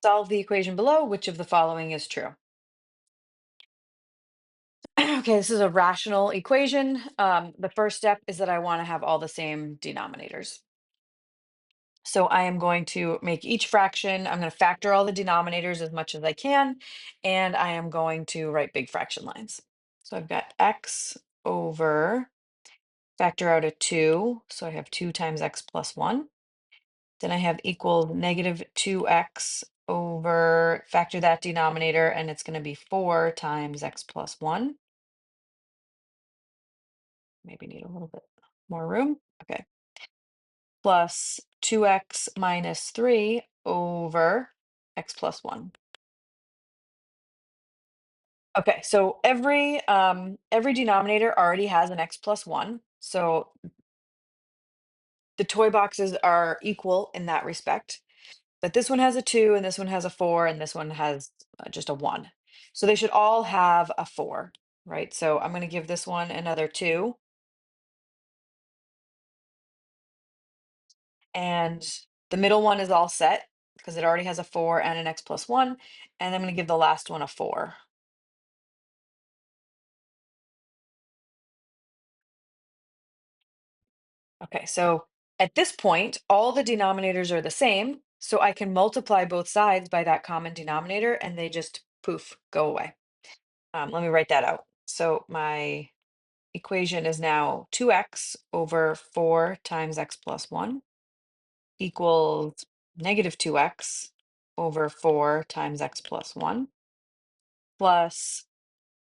solve the equation below. Which of the following is true? Okay, this is a rational equation. The first step is that I want to have all the same denominators. So I am going to make each fraction, I'm going to factor all the denominators as much as I can, and I am going to write big fraction lines. So I've got x over, factor out a 2, so I have 2 times x plus 1. Then I have equal negative 2x over, factor that denominator, and it's going to be 4 times x plus 1. Maybe need a little bit more room. Okay. Plus 2x minus 3 over x plus 1. Okay, so every denominator already has an x plus 1. So the toy boxes are equal in that respect. But this one has a 2 and this one has a 4 and this one has just a 1. So they should all have a 4, right? So I'm going to give this one another 2. And the middle one is all set because it already has a 4 and an x plus 1. And I'm going to give the last one a 4. Okay, so at this point, all the denominators are the same. So I can multiply both sides by that common denominator and they just poof, go away. Let me write that out. So my equation is now 2x over 4 times x plus 1 equals negative 2x over 4 times x plus 1 plus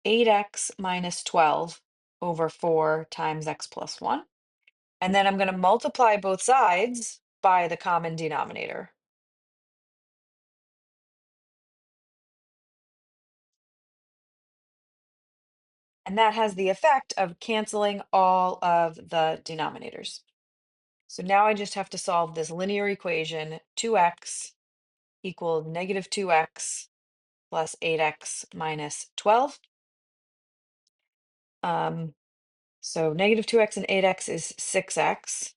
8x minus 12 over 4 times x plus 1. And then I'm going to multiply both sides by the common denominator. And that has the effect of canceling all of the denominators. So now I just have to solve this linear equation, 2x equals negative 2x plus 8x minus 12. So negative 2x and 8x is 6x.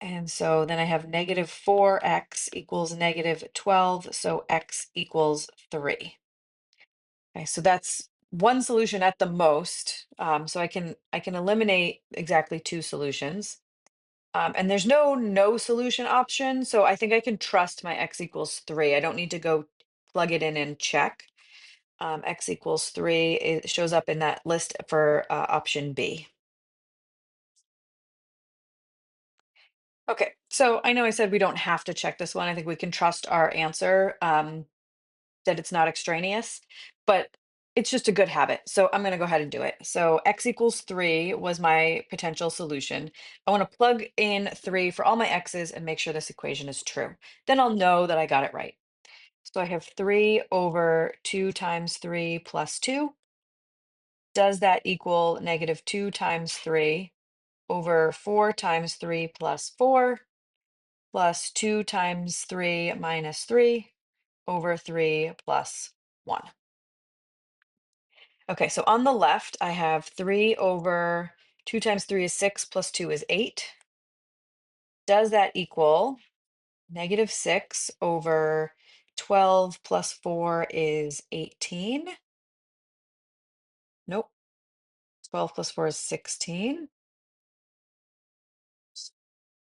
And so then I have negative 4x equals negative 12, so x equals 3. Okay, so that's one solution at the most. So I can eliminate exactly two solutions. And there's no solution option, so I think I can trust my x equals 3. I don't need to go plug it in and check. X equals 3, it shows up in that list for option B. Okay, so I know I said we don't have to check this one. I think we can trust our answer, that it's not extraneous, but it's just a good habit. So I'm going to go ahead and do it. So x equals 3 was my potential solution. I want to plug in 3 for all my x's and make sure this equation is true. Then I'll know that I got it right. So I have 3 over 2 times 3 plus 2. Does that equal negative 2 times 3 over 4 times 3 plus 4 plus 2 times 3 minus 3 over 3 plus 1? Okay, so on the left, I have 3 over 2 times 3 is 6 plus 2 is 8. Does that equal negative 6 over 12 plus 4 is 18? Nope. 12 plus 4 is 16.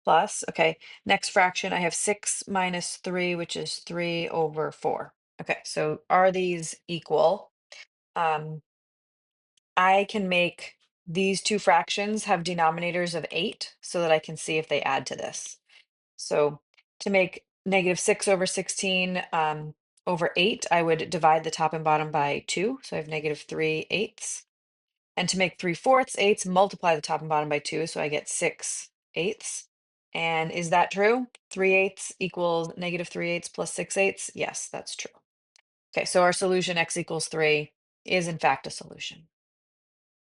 Plus, okay, next fraction, I have 6 minus 3, which is 3 over 4. Okay, so are these equal? Um, I can make these two fractions have denominators of 8 so that I can see if they add to this. So to make negative 6 over 16 over 8, I would divide the top and bottom by 2. So I have negative 3/8. And to make 3/4 eighths, multiply the top and bottom by 2. So I get 6/8. And is that true? 3/8 equals negative 3/8 plus 6/8. Yes, that's true. Okay, so our solution x equals 3 is in fact a solution.